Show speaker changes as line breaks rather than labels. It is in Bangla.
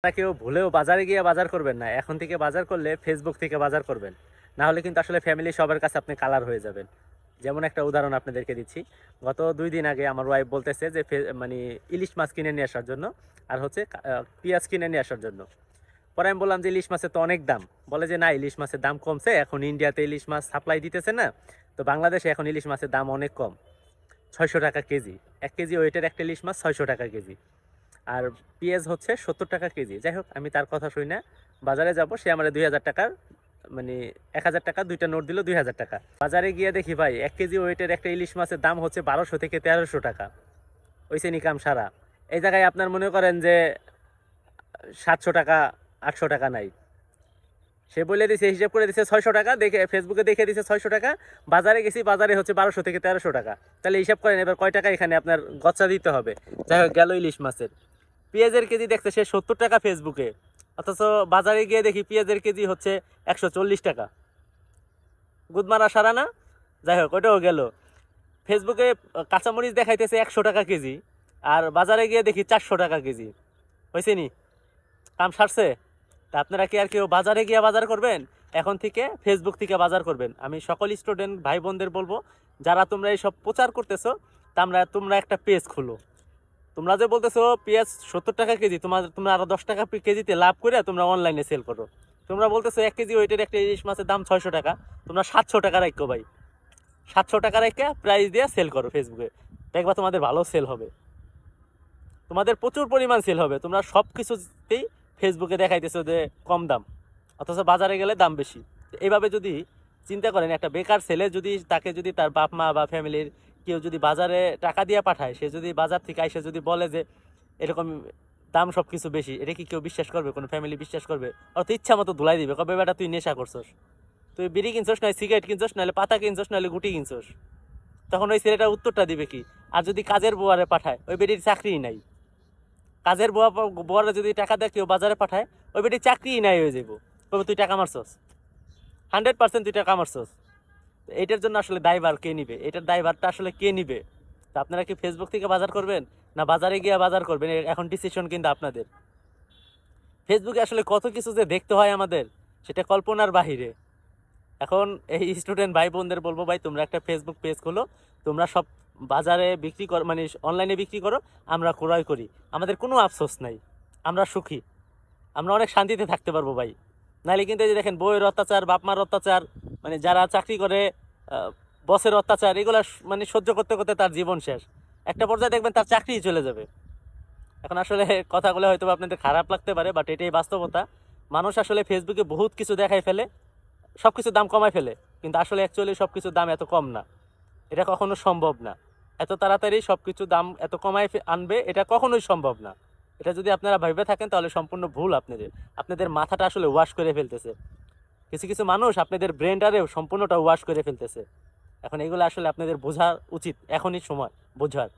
কেউ ভুলেও বাজারে গিয়ে বাজার করবেন না, এখন থেকে বাজার করলে ফেসবুক থেকে বাজার করবেন। না হলে কিন্তু আসলে ফ্যামিলি সবার কাছে আপনি কালার হয়ে যাবেন। যেমন একটা উদাহরণ আপনাদেরকে দিচ্ছি। গত 2 দিন আগে আমার ওয়াইফ বলতেছে যে মানে ইলিশ মাছ কিনে নিয়ে আসার জন্য, আর হচ্ছে পেঁয়াজ কিনে নিয়ে আসার জন্য। পরে আমি বললাম যে ইলিশ মাছের তো অনেক দাম। বলে যে না, ইলিশ মাছের দাম কমছে, এখন ইন্ডিয়াতে ইলিশ মাছ সাপ্লাই দিতেছে না, তো বাংলাদেশে এখন ইলিশ মাছের দাম অনেক কম, 600 টাকা কেজি। 1 কেজি ওয়েটের একটা ইলিশ মাছ 600 টাকা কেজি। আর পেঁয়াজ হচ্ছে 70 টাকা কেজি। যাই হোক, আমি তার কথা শুই না, বাজারে যাব, সে আমার 2000 টাকার মানে 1000 টাকা দুইটা নোট দিল, 2000 টাকা। বাজারে গিয়ে দেখি ভাই 1 কেজি ওয়েটের একটা ইলিশ মাছের দাম হচ্ছে 1200 থেকে 1300 টাকা। ওইসে নিকাম সারা। এই জায়গায় আপনার মনে করেন যে 700 টাকা 800 টাকা নাই। সে বলে দিছে, হিসাব করে দিছে 600 টাকা, দেখে ফেসবুকে দেখে দিছে 600 টাকা। বাজারে গেছি, বাজারে হচ্ছে 1200 থেকে 1300 টাকা। তাহলে হিসাব করেন এবার কয় টাকা এখানে আপনার গচ্চা দিতে হবে। যাই হোক, গেল ইলিশ মাছের। পেঁয়াজের কেজি দেখছে সে 70 টাকা ফেসবুকে, অথচ বাজারে গিয়ে দেখি পেঁয়াজের কেজি হচ্ছে 140 টাকা। গুদমারা সারা না? যাই হোক, ওটাও গেল। ফেসবুকে কাঁচামরিচ দেখাইতেছে 100 টাকা কেজি, আর বাজারে গিয়ে দেখি 400 টাকা কেজি। হয়েছে নি? কাম সারছে? তা আপনারা কি আর কেউ বাজারে গিয়ে বাজার করবেন? এখন থেকে ফেসবুক থেকে বাজার করবেন। আমি সকল স্টুডেন্ট ভাই বোনদের বলবো, যারা তোমরা এইসব প্রচার করতেছো, তোমরা একটা পেজ খুলো। তোমরা যে বলতেছো পেঁয়াজ 70 টাকা কেজি, তোমরা আরো 10 টাকা কেজিতে লাভ করে তোমরা অনলাইনে সেল করো। তোমরা বলতেছো 1 কেজি ওইটার একটা ইলিশ মাছের দাম 600 টাকা, তোমরা 700 টাকা রাখো ভাই। 700 টাকা রেখে প্রাইস দিয়ে সেল করো ফেসবুকে, দেখবা তোমাদের ভালো সেল হবে, তোমাদের প্রচুর পরিমাণ সেল হবে। তোমরা সব কিছুতেই ফেসবুকে দেখাইতেছো যে কম দাম, অথচ বাজারে গেলে দাম বেশি। এইভাবে যদি চিন্তা করেন, একটা বেকার ছেলে যদি তার বাপ মা বা ফ্যামিলির কেউ যদি বাজারে টাকা দিয়ে পাঠায়, সে যদি বাজার থেকে আইসে যদি বলে যে এরকম দাম সব কিছু বেশি, এটা কি কেউ বিশ্বাস করবে? কোনো ফ্যামিলি বিশ্বাস করবে? অত ইচ্ছা মতো ধুলাই দিবে, কবে বেটা তুই নেশা করছস, তুই বিড়ি কিনছস, নয় সিগারেট কিনছস, নাহলে পাতা কিনছস, নাহলে গুটি কিনছস। তখন ওই ছেলেটা উত্তরটা দিবে কি? আর যদি কাজের বুয়ারে পাঠায়, ওই বেটির চাকরিই নাই। কাজের বুয়ারে যদি টাকা দেয় কেউ বাজারে পাঠায়, ওই বেটির চাকরিই নাই হয়ে যাবো। কবে তুই টাকা মারছস, 100% তুই টাকা মারছস। এইটার জন্য আসলে দায়ভার কে নিবে? এটার দায়ভারটা আসলে কে নিবে? তা আপনারা কি ফেসবুক থেকে বাজার করবেন, না বাজারে গিয়ে বাজার করবেন? এখন ডিসিশন কিন্তু আপনাদের। ফেসবুকে আসলে কত কিছু যে দেখতে হয় আমাদের, সেটা কল্পনার বাহিরে। এখন এই স্টুডেন্ট ভাই বোনদের বলবো, ভাই তোমরা একটা ফেসবুক পেজ খোলো, তোমরা সব বাজারে বিক্রি করো, মানে অনলাইনে বিক্রি করো, আমরা ক্রয় করি, আমাদের কোনো আফসোস নাই, আমরা সুখী, আমরা অনেক শান্তিতে থাকতে পারবো ভাই। নাহলে কিন্তু এই যে দেখেন, বউয়ের অত্যাচার, বাপ মার অত্যাচার, মানে যারা চাকরি করে, বসের অত্যাচার, এগুলো মানে সহ্য করতে করতে তার জীবন শেষ। একটা পর্যায়ে দেখবেন তার চাকরিই চলে যাবে। এখন আসলে কথাগুলো হয়তো আপনাদের খারাপ লাগতে পারে, বাট এটাই বাস্তবতা। মানুষ আসলে ফেসবুকে বহুত কিছু দেখাই ফেলে, সব কিছুর দাম কমায় ফেলে, কিন্তু আসলে অ্যাকচুয়ালি সব কিছুর দাম এত কম না, এটা কখনো সম্ভব না। এত তাড়াতাড়ি সব কিছু দাম এত কমায় আনবে, এটা কখনোই সম্ভব না। এটা যদি আপনারা ভাইবে থাকেন তাহলে সম্পূর্ণ ভুল। আপনাদের মাথাটা আসলে ওয়াশ করে ফেলতেছে কিছু কিছু মানুষ, আপনাদের ব্রেনটারেও সম্পূর্ণটা ওয়াশ করে ফেলতেছে। এখন এগুলো আসলে আপনাদের বোঝা উচিত, এখনই সময় বোঝার।